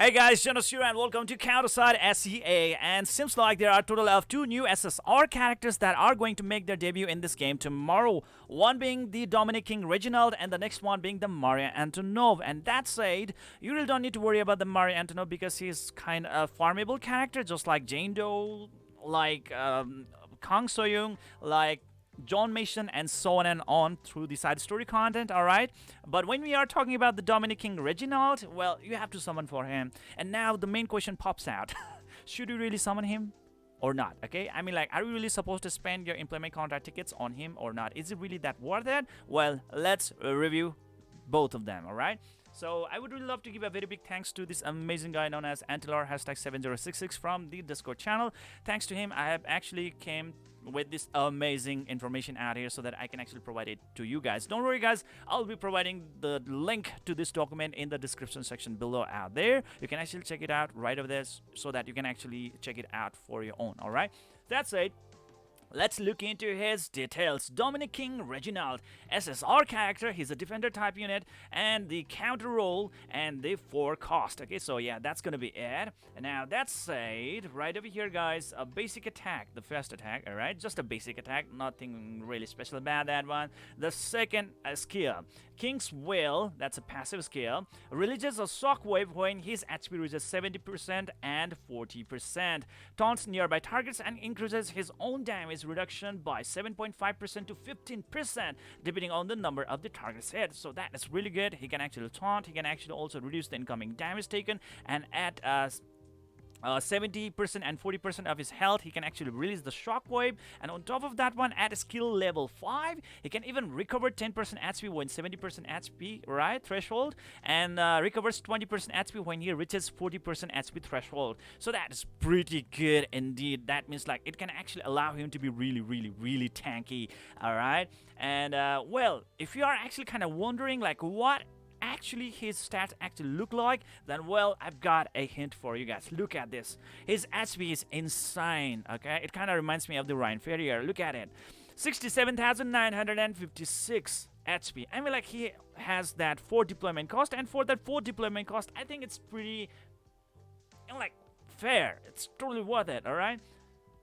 Hey guys, Zennosh here and welcome to Counterside SEA. And seems like there are a total of two new SSR characters that are going to make their debut in this game tomorrow. One being the Dominic King Reginald and the next one being the Mario Antonov. And that said, you really don't need to worry about the Mario Antonov because he's kind of a farmable character, just like Jane Doe, like Kang Soyoung, like John Mason, and so on and on through the side story content, alright? But when we are talking about the Dominic King Reginald, well, you have to summon for him. And now the main question pops out. Should you really summon him or not? Okay, I mean, like, are you really supposed to spend your implement contract tickets on him or not? Is it really that worth it? Well, let's review both of them, alright? So I would really love to give a very big thanks to this amazing guy known as Antilor #7066 from the Discord channel. Thanks to him, I have actually came with this amazing information out here so that I can actually provide it to you guys. Don't worry guys, I'll be providing the link to this document in the description section below out there. You can actually check it out right over there so that you can actually check it out for your own, alright? That's it. Let's look into his details. Dominic King Reginald, SSR character, he's a defender type unit, and the counter role and the 4 cost. Okay, so yeah, that's gonna be it. And now that said, right over here guys, a basic attack, the first attack, alright, just a basic attack, nothing really special about that one. The second skill, King's Will, that's a passive skill, releases a shockwave when his HP reaches 70% and 40%, taunts nearby targets and increases his own damage reduction by 7.5% to 15% depending on the number of the target's hit. So that is really good. He can actually taunt, he can actually also reduce the incoming damage taken, and at 70% and 40% of his health, he can actually release the shockwave. And on top of that one, at skill level 5, he can even recover 10% HP when 70% HP, right, threshold, and recovers 20% HP when he reaches 40% HP threshold. So that is pretty good indeed. That means like it can actually allow him to be really tanky, alright? And well, if you are actually kind of wondering like what actually his stats actually look like, then well, I've got a hint for you guys. Look at this. His HP is insane, okay? It kind of reminds me of the Ryan Ferrier. Look at it. 67,956 HP. I mean, like, he has that 4 deployment cost, and for that 4 deployment cost, I think it's pretty, you know, like, fair. It's totally worth it, alright?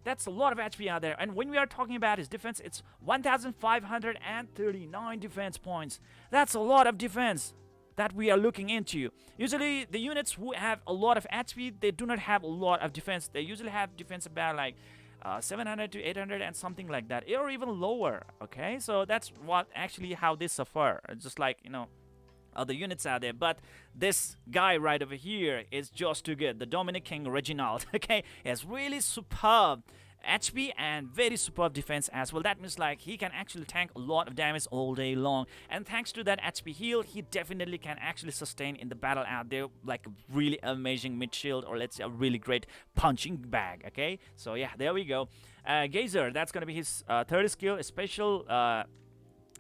That's a lot of HP out there. And when we are talking about his defense, it's 1,539 defense points. That's a lot of defense that we are looking into. Usually the units who have a lot of HP, they do not have a lot of defense. They usually have defense about like 700 to 800 and something like that, or even lower. Okay, so that's what actually how they suffer, just like, you know, other units out there. But this guy right over here is just too good. The Dominic King Reginald, okay, is really superb HP and very superb defense as well. That means like he can actually tank a lot of damage all day long, and thanks to that HP heal, he definitely can actually sustain in the battle out there like a really amazing mid shield, or let's say a really great punching bag. Okay, so yeah, there we go. Gazer, that's gonna be his third skill, a special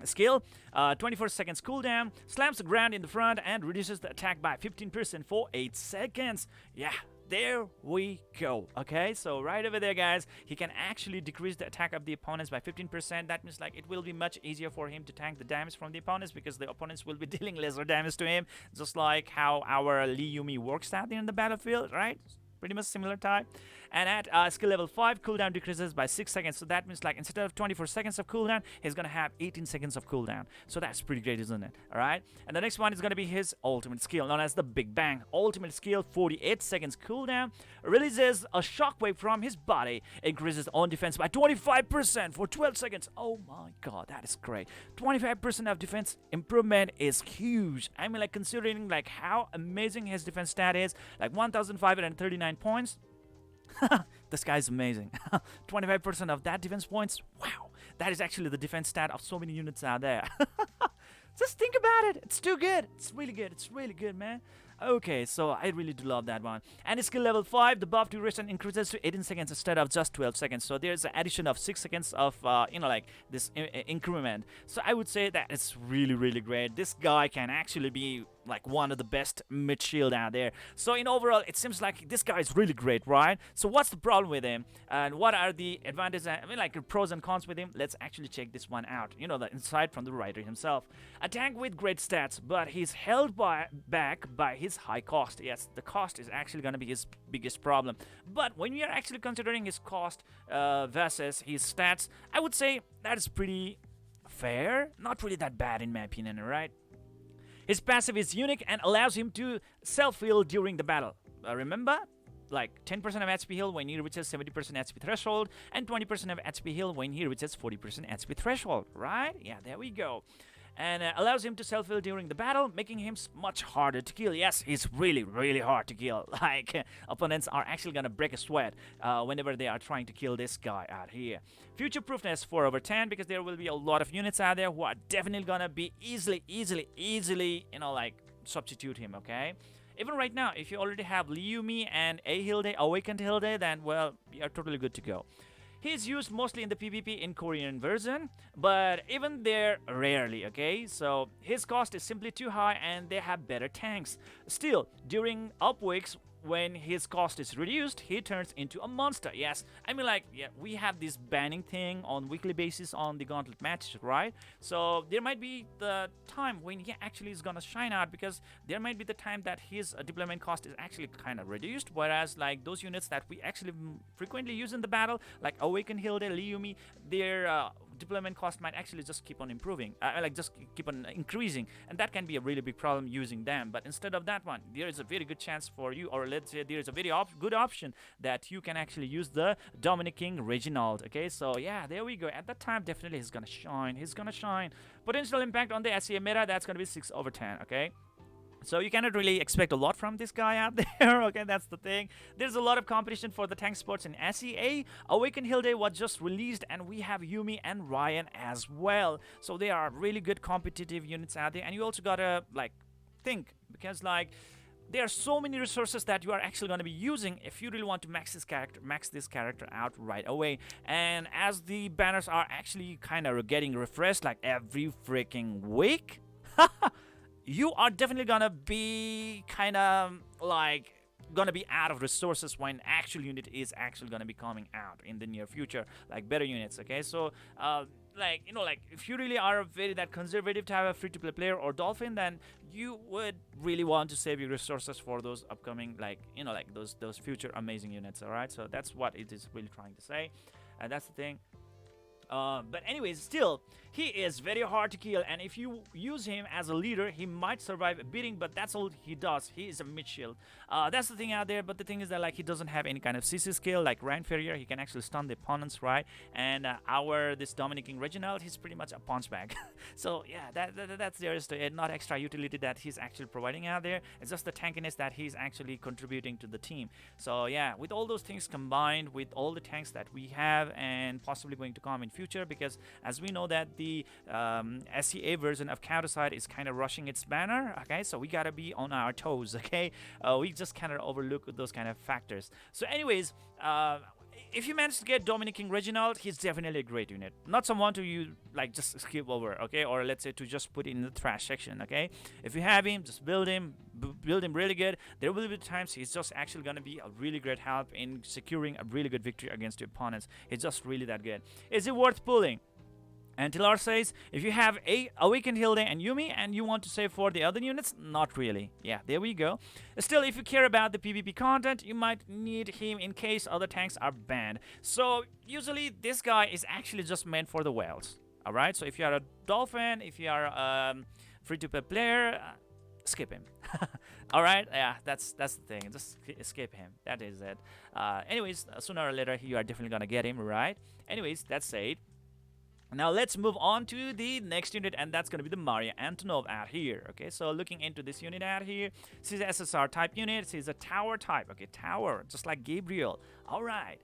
skill, 24 seconds cooldown, slams the ground in the front and reduces the attack by 15% for 8 seconds. Yeah, there we go. Okay, so right over there guys, he can actually decrease the attack of the opponents by 15%. That means like it will be much easier for him to tank the damage from the opponents because the opponents will be dealing lesser damage to him, just like how our Lee Yumi works out there in the battlefield, right? Pretty much similar type. And at skill level 5, cooldown decreases by 6 seconds. So that means like instead of 24 seconds of cooldown, he's gonna have 18 seconds of cooldown. So that's pretty great, isn't it? Alright. And the next one is gonna be his ultimate skill, known as the Big Bang. Ultimate skill, 48 seconds cooldown, releases a shockwave from his body, increases on defense by 25% for 12 seconds. Oh my god, that is great. 25% of defense improvement is huge. I mean, like, considering like how amazing his defense stat is, like 1,539 points. This guy's amazing. 25% of that defense points. Wow, that is actually the defense stat of so many units out there. Just think about it. It's too good. It's really good. It's really good, man. Okay, so I really do love that one. And skill level 5, the buff duration increases to 18 seconds instead of just 12 seconds. So there's an addition of 6 seconds of, you know, like this increment. So I would say that it's really great. This guy can actually be, like one of the best mid shield out there. So in overall, it seems like this guy is really great, right? So what's the problem with him, and what are the advantages? I mean, like pros and cons with him. Let's actually check this one out. You know, the insight from the writer himself. A tank with great stats, but he's held back by his high cost. Yes, the cost is actually going to be his biggest problem. But when we are actually considering his cost versus his stats, I would say that is pretty fair. Not really that bad in my opinion, right? His passive is unique and allows him to self-heal during the battle. Remember? Like 10% of HP heal when he reaches 70% HP threshold, and 20% of HP heal when he reaches 40% HP threshold, right? Yeah, there we go. And allows him to self-heal during the battle, making him much harder to kill. Yes, he's really, really hard to kill. Like, opponents are actually gonna break a sweat whenever they are trying to kill this guy out here. Future-proofness 4/10, because there will be a lot of units out there who are definitely gonna be easily, you know, like, substitute him, okay? Even right now, if you already have Liumi and A Hilde, Awakened Hilde, then, well, you're totally good to go. He's used mostly in the PvP in Korean version, but even there, rarely, okay? So his cost is simply too high and they have better tanks. Still, during up weeks, when his cost is reduced, he turns into a monster. Yes, I mean, like, yeah, we have this banning thing on weekly basis on the gauntlet matches, right? So there might be the time when he actually is gonna shine out, because there might be the time that his deployment cost is actually kind of reduced, whereas like those units that we actually frequently use in the battle, like Awakened Hilde, Liumi, their deployment cost might actually just keep on improving, like just keep on increasing, and that can be a really big problem using them. But instead of that one, there is a very good chance for you, or let's say there is a very good option that you can actually use the Dominic King Reginald. Okay, so yeah, there we go. At that time, definitely he's gonna shine. Potential impact on the SEA meta, that's gonna be 6/10. Okay. So you cannot really expect a lot from this guy out there, okay, that's the thing. There's a lot of competition for the tank spots in SEA. Awakened Hilde was just released, and we have Yumi and Ryan as well. So they are really good competitive units out there, and you also gotta, like, think, because, like, there are so many resources that you are actually going to be using if you really want to max this character out right away. And as the banners are actually kind of getting refreshed like every freaking week, you are definitely gonna be kind of like gonna be out of resources when actual unit is actually gonna be coming out in the near future, like better units. Okay, so like, you know, like if you really are very that conservative to have a free-to-play player or dolphin, then you would really want to save your resources for those upcoming, like, you know, like those future amazing units. All right, so that's what it is really trying to say, and that's the thing. But anyways, still, he is very hard to kill, and if you use him as a leader, he might survive a beating, but that's all he does. He is a mid-shield. That's the thing out there, but the thing is that, like, he doesn't have any kind of CC skill like Ryan Ferrier. He can actually stun the opponents, right? And this Dominic King Reginald, he's pretty much a punch bag. So yeah, that's just not extra utility that he's actually providing out there. It's just the tankiness that he's actually contributing to the team. So yeah, with all those things combined, with all the tanks that we have and possibly going to come in future, because as we know that the SEA version of Counterside is kind of rushing its banner, okay, so we gotta be on our toes, okay. We just kind of overlook those kind of factors. So anyways, if you manage to get Dominic King Reginald, he's definitely a great unit, not someone to you like just skip over, okay, or let's say to just put in the trash section. Okay, if you have him, just build him really good. There will be times he's just actually gonna be a really great help in securing a really good victory against your opponents. He's just really that good. Is it worth pulling? And Tilar says, if you have a Awakened Hilde and Yumi and you want to save for the other units, not really. Yeah, there we go. Still, if you care about the PvP content, you might need him in case other tanks are banned. So usually this guy is actually just meant for the whales. Alright, so if you are a dolphin, if you are a free-to-play player, skip him. Alright, yeah, that's the thing. Just skip him. That is it. Anyways, sooner or later, you are definitely gonna get him, right? Anyways, that's it. Now let's move on to the next unit, and that's going to be the Maria Antonov out here. Okay, so looking into this unit out here, she's an SSR type unit. She's a tower type. Okay, tower, just like Gabriel. All right,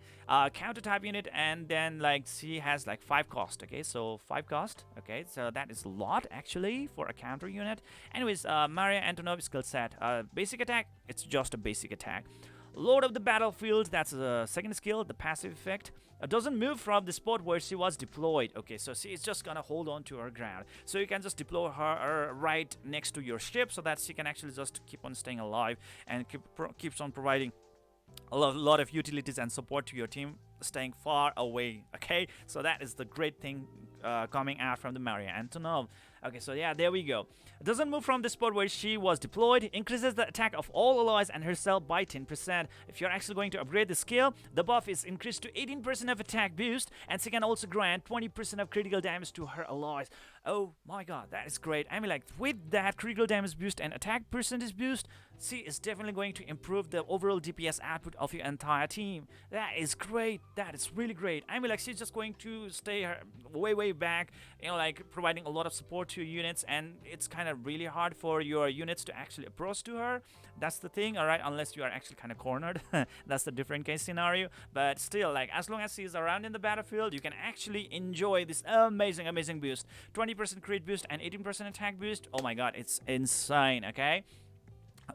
counter type unit, and then like she has like 5 cost. Okay, so 5 cost. Okay, so that is a lot actually for a counter unit. Anyways, Maria Antonov skill set. Basic attack. It's just a basic attack. Load up the battlefield, that's the second skill, the passive effect. Doesn't move from the spot where she was deployed. Okay, so she is just gonna hold on to her ground. So you can just deploy her right next to your ship so that she can actually just keep on staying alive and keeps on providing a lot of utilities and support to your team staying far away. Okay, so that is the great thing coming out from the Maria Antonov. Okay, so yeah, there we go. It doesn't move from the spot where she was deployed, increases the attack of all allies and herself by 10%. If you're actually going to upgrade the skill, the buff is increased to 18% of attack boost, and she can also grant 20% of critical damage to her allies. Oh my god, that is great. I mean, like, with that critical damage boost and attack percentage boost, she is definitely going to improve the overall DPS output of your entire team. That is great. That is really great. I mean, like, she's just going to stay way back, you know, like providing a lot of support to your units, and it's kind of really hard for your units to actually approach to her. That's the thing, all right, unless you are actually kind of cornered. That's the different case scenario. But still, like, as long as she's around in the battlefield, you can actually enjoy this amazing boost. 20% crit boost and 18% attack boost. Oh my god, it's insane. Okay,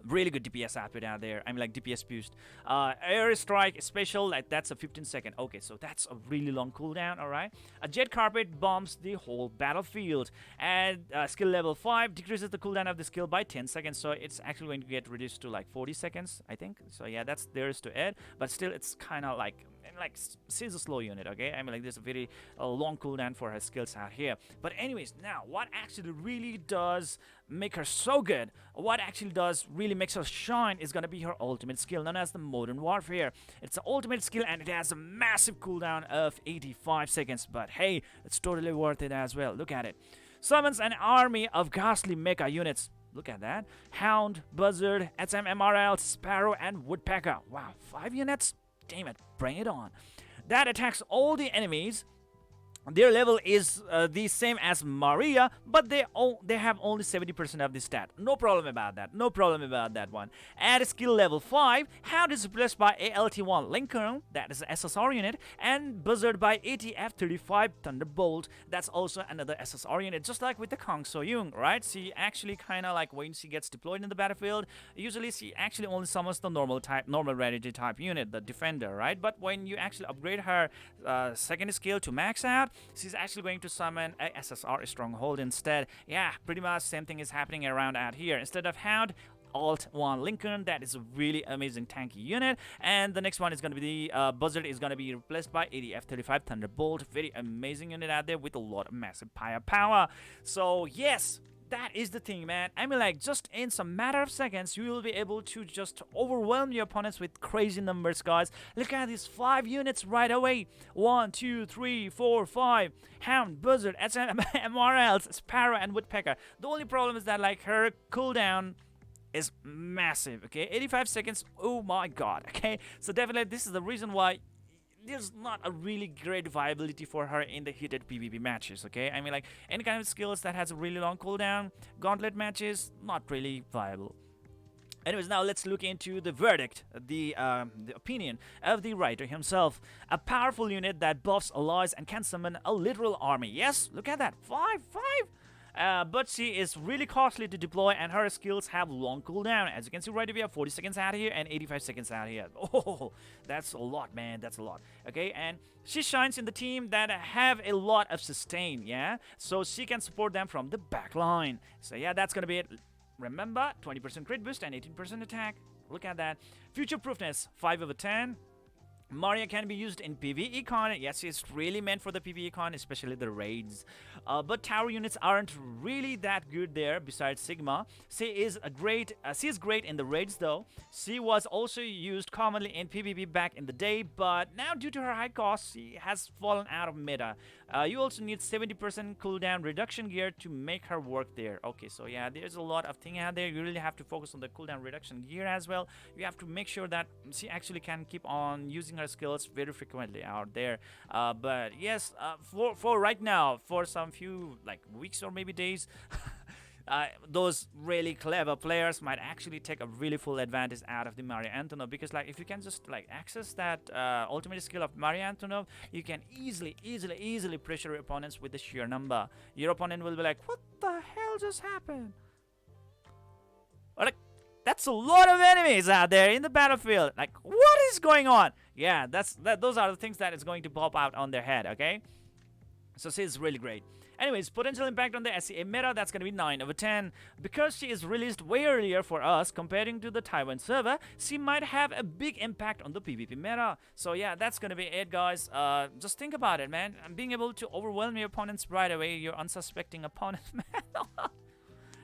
really good DPS output out there. I mean, like, DPS boost. Air strike special, like, that's a 15-second. Okay, so that's a really long cooldown. All right, a jet carpet bombs the whole battlefield, and skill level 5 decreases the cooldown of the skill by 10 seconds. So it's actually going to get reduced to like 40 seconds, I think. So yeah, that's theirs to add, but still, it's kind of like she's a slow unit. Okay, I mean, like, there's a very long cooldown for her skills out here. But anyways, now what actually really does make her so good, what actually does really makes her shine, is gonna be her ultimate skill known as the Modern Warfare. It's an ultimate skill and it has a massive cooldown of 85 seconds, but hey, it's totally worth it as well. Look at it. Summons an army of ghastly mecha units. Look at that. Hound, Buzzard, SMMRL, Sparrow, and Woodpecker. Wow, 5 units? Damn it, bring it on. That attacks all the enemies. Their level is the same as Maria, but they have only 70% of the stat. No problem about that. No problem about that one. At skill level 5, Hound is replaced by ALT1 Lincoln, that is an SSR unit, and Buzzard by ATF-35 Thunderbolt. That's also another SSR unit, just like with the Kang So-young, right? She actually kind of like, when she gets deployed in the battlefield, usually she actually only summons the normal rarity type unit, the Defender, right? But when you actually upgrade her second skill to max out, she's actually going to summon a SSR Stronghold instead. Yeah, pretty much same thing is happening around out here. Instead of Hound, Alt-1 Lincoln, that is a really amazing tanky unit. And the next one is going to be the Buzzard is going to be replaced by ADF-35 Thunderbolt. Very amazing unit out there with a lot of massive power. So yes, that is the thing, man. I mean, like, just in some matter of seconds, you will be able to just overwhelm your opponents with crazy numbers, guys. Look at these 5 units right away. 1, 2, 3, 4, 5. Hound, Buzzard, SMRLs, Sparrow, and Woodpecker. The only problem is that, like, her cooldown is massive, okay? 85 seconds, oh my god, okay? So definitely this is the reason why there's not a really great viability for her in the heated PvP matches, okay? I mean, like, any kind of skills that has a really long cooldown, gauntlet matches, not really viable. Anyways, now let's look into the verdict, the opinion of the writer himself. A powerful unit that buffs allies and can summon a literal army. Yes, look at that, 5. But she is really costly to deploy, and her skills have long cooldown. As you can see right here, we have 40 seconds out here and 85 seconds out here. Oh, that's a lot, man. That's a lot. Okay, and she shines in the team that have a lot of sustain, yeah? So she can support them from the back line. So yeah, that's gonna be it. Remember, 20% crit boost and 18% attack. Look at that. Future proofness, 5/10. Maria can be used in PvE con. Yes, it's really meant for the PvE con, especially the raids. But tower units aren't really that good there. Besides Sigma, she is great in the raids though. She was also used commonly in PvP back in the day, but now due to her high cost, she has fallen out of meta. You also need 70% cooldown reduction gear to make her work there. Okay, so yeah, there's a lot of thing out there. You really have to focus on the cooldown reduction gear as well. You have to make sure that she actually can keep on using her skills very frequently out there. But yes, for right now, for some few like weeks or maybe days, those really clever players might actually take a really full advantage out of the Maria Antonov, because like if you can just like access that ultimate skill of Maria Antonov, you can easily pressure your opponents with the sheer number. Your opponent will be like, what the hell just happened? Or like, That's a lot of enemies out there in the battlefield. Like, what is going on? Yeah, those are the things that is going to pop out on their head, okay? So she is really great. Anyways, potential impact on the SEA meta, that's going to be 9 over 10. Because she is released way earlier for us comparing to the Taiwan server, she might have a big impact on the PvP meta. So yeah, that's going to be it, guys. Just think about it, man. Being able to overwhelm your opponents right away, your unsuspecting opponent, man.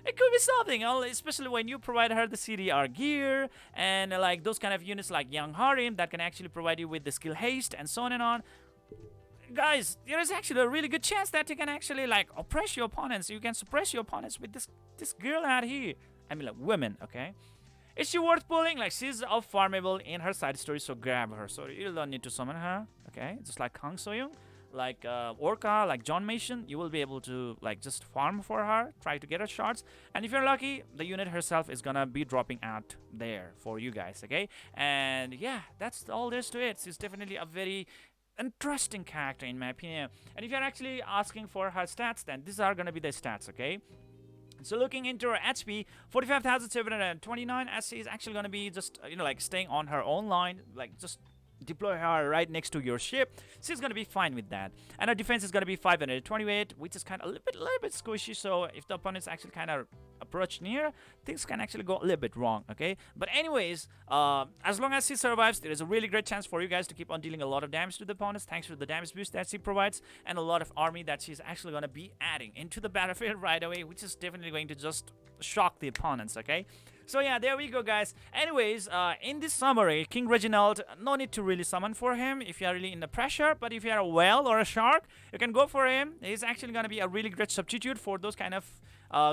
It could be something, especially when you provide her the CDR gear and like those kind of units like Young Harim that can actually provide you with the skill haste and so on and on. Guys, there is actually a really good chance that you can actually like oppress your opponents. You can suppress your opponents with this girl out here. I mean, like, women, okay? Is she worth pulling? Like, she's farmable in her side story, so grab her. So you don't need to summon her, okay? Just like Kang Soyoung, like Orca, like John Mason, you will be able to like just farm for her, try to get her shards, and if you're lucky, the unit herself is gonna be dropping out there for you guys, okay? And yeah, that's all there is to it. She's definitely a very interesting character in my opinion. And if you're actually asking for her stats, then these are gonna be the stats, okay? So looking into her HP, 45,729, as she is actually gonna be just like staying on her own line, like just deploy her right next to your ship. She's gonna be fine with that. And her defense is gonna be 528, which is kind of a little bit squishy. So if the opponent's actually kind of approach near, things can actually go a little bit wrong, okay? But anyways, as long as she survives, there is a really great chance for you guys to keep on dealing a lot of damage to the opponents thanks to the damage boost that she provides and a lot of army that she's actually going to be adding into the battlefield right away, which is definitely going to just shock the opponents, okay? So yeah, there we go, guys. Anyways, in this summary, King Reginald, no need to really summon for him if you are really in the pressure, but if you are a whale or a shark, you can go for him. He's actually going to be a really great substitute for those kind of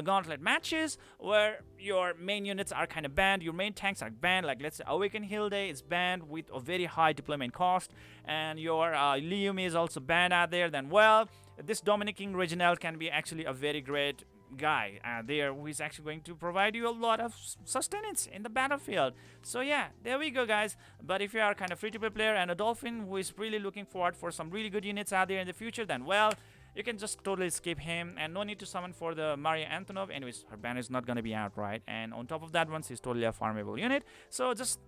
gauntlet matches where your main units are kind of banned, your main tanks are banned, like let's say Awaken Hill Day is banned with a very high deployment cost, and your Liumi is also banned out there. Then well, this Dominic King Reginald can be actually a very great guy there who is actually going to provide you a lot of sustenance in the battlefield. So yeah, there we go, guys. But if you are kind of free-to-play player and a dolphin who is really looking forward for some really good units out there in the future, then well, you can just totally skip him and no need to summon for the Maria Antonov. Anyways, her ban is not going to be out, right? And on top of that one, she's totally a farmable unit. So just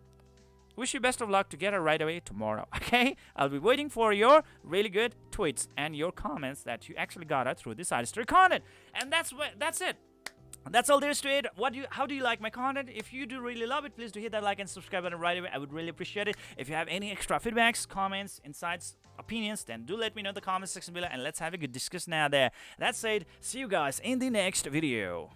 wish you best of luck to get her right away tomorrow, okay? I'll be waiting for your really good tweets and your comments that you actually got her through this side story content. And that's it. That's all there is to it. How do you like my content? If you do really love it, please do hit that like and subscribe button right away. I would really appreciate it. If you have any extra feedbacks, comments, insights, opinions, then do let me know in the comment section below and let's have a good discussion out there. That said, see you guys in the next video.